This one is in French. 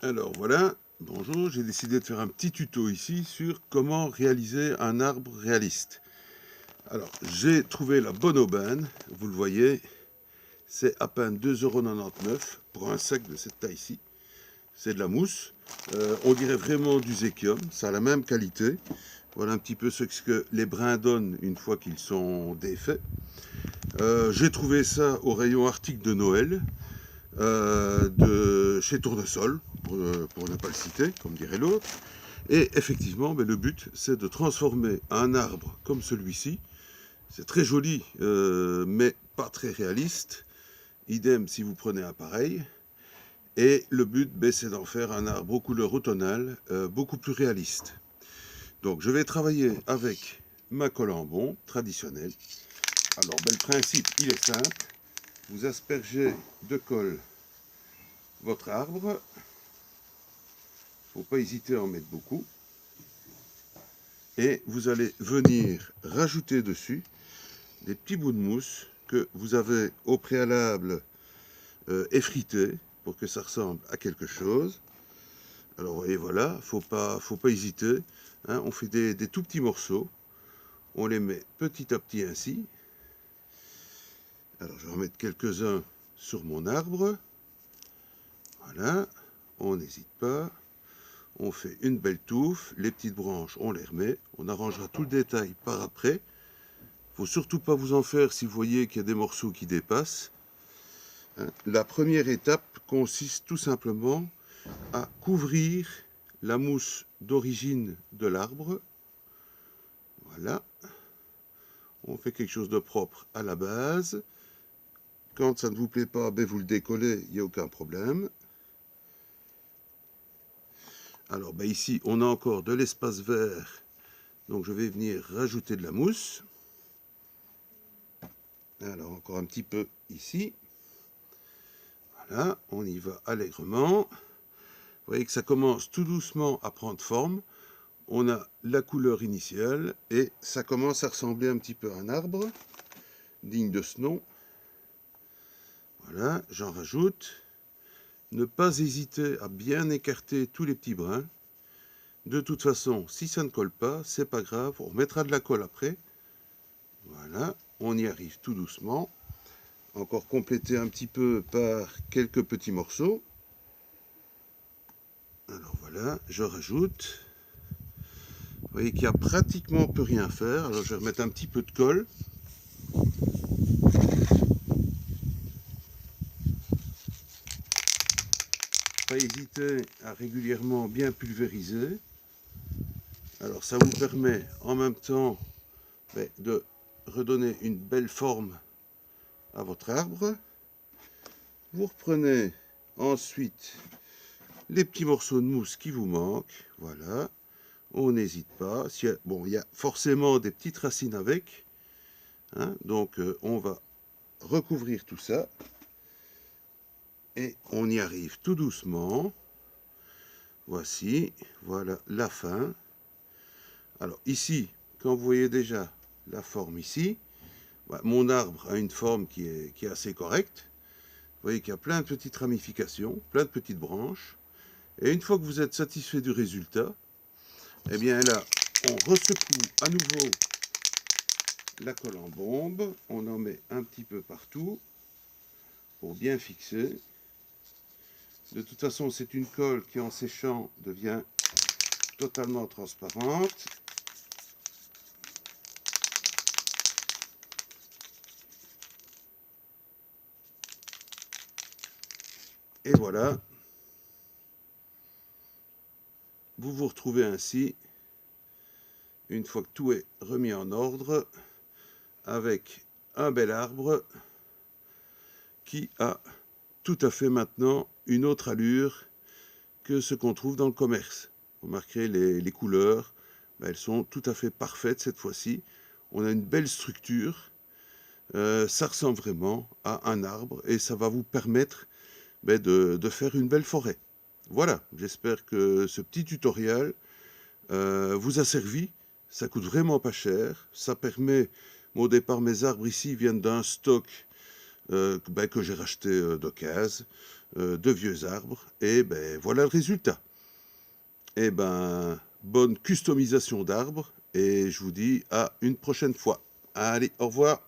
Alors voilà, bonjour, j'ai décidé de faire un petit tuto ici sur comment réaliser un arbre réaliste. Alors, j'ai trouvé la bonne aubaine, vous le voyez, c'est à peine 2,99 € pour un sac de cette taille-ci. C'est de la mousse, on dirait vraiment du zékium, ça a la même qualité. Voilà un petit peu ce que les brins donnent une fois qu'ils sont défaits. J'ai trouvé ça au rayon article de Noël. De chez Tournesol, pour ne pas le citer, comme dirait l'autre. Et effectivement, le but, c'est de transformer un arbre comme celui-ci. C'est très joli, mais pas très réaliste. Idem si vous prenez un pareil. Et le but, c'est d'en faire un arbre aux couleurs automnales, beaucoup plus réaliste. Donc, je vais travailler avec ma colle en bon traditionnelle. Alors, le principe, il est simple. Vous aspergez de colle votre arbre. Faut pas hésiter à en mettre beaucoup. Et vous allez venir rajouter dessus des petits bouts de mousse que vous avez au préalable effrités pour que ça ressemble à quelque chose. Alors vous voyez, voilà, faut pas hésiter. Hein, on fait des tout petits morceaux. On les met petit à petit ainsi. Alors je vais en mettre quelques-uns sur mon arbre. Voilà, on n'hésite pas. On fait une belle touffe, les petites branches, on les remet. On arrangera tout le détail par après. Il ne faut surtout pas vous en faire si vous voyez qu'il y a des morceaux qui dépassent. La première étape consiste tout simplement à couvrir la mousse d'origine de l'arbre. Voilà. On fait quelque chose de propre à la base. Quand ça ne vous plaît pas, vous le décollez, il n'y a aucun problème. Alors ici, on a encore de l'espace vert. Donc je vais venir rajouter de la mousse. Alors encore un petit peu ici. Voilà, on y va allègrement. Vous voyez que ça commence tout doucement à prendre forme. On a la couleur initiale et ça commence à ressembler un petit peu à un arbre, digne de ce nom. Voilà, j'en rajoute. Ne pas hésiter à bien écarter tous les petits brins. De toute façon, si ça ne colle pas, c'est pas grave, on remettra de la colle après. Voilà, on y arrive tout doucement. Encore compléter un petit peu par quelques petits morceaux. Alors voilà, je rajoute. Vous voyez qu'il n'y a pratiquement plus rien à faire. Alors je vais remettre un petit peu de colle. Pas hésiter à régulièrement bien pulvériser. Alors ça vous permet en même temps de redonner une belle forme à votre arbre. Vous reprenez ensuite les petits morceaux de mousse qui vous manquent. Voilà, on n'hésite pas. Bon, il y a forcément des petites racines avec. Hein, donc on va recouvrir tout ça. Et on y arrive tout doucement. Voici, voilà la fin. Alors ici, quand vous voyez déjà la forme ici, mon arbre a une forme qui est assez correcte. Vous voyez qu'il y a plein de petites ramifications, plein de petites branches. Et une fois que vous êtes satisfait du résultat, eh bien là, on ressecoue à nouveau la colle en bombe. On en met un petit peu partout pour bien fixer. De toute façon, c'est une colle qui, en séchant, devient totalement transparente. Et voilà, vous vous retrouvez ainsi, une fois que tout est remis en ordre, avec un bel arbre qui a tout à fait maintenant une autre allure que ce qu'on trouve dans le commerce. Vous remarquerez les couleurs, elles sont tout à fait parfaites cette fois-ci. On a une belle structure, ça ressemble vraiment à un arbre et ça va vous permettre de faire une belle forêt. Voilà, j'espère que ce petit tutoriel vous a servi. Ça coûte vraiment pas cher. Ça permet, au départ mes arbres ici viennent d'un stock que j'ai racheté d'occasion. de vieux arbres. Et ben voilà le résultat. Et ben bonne customisation d'arbres et je vous dis à une prochaine fois. Allez, au revoir.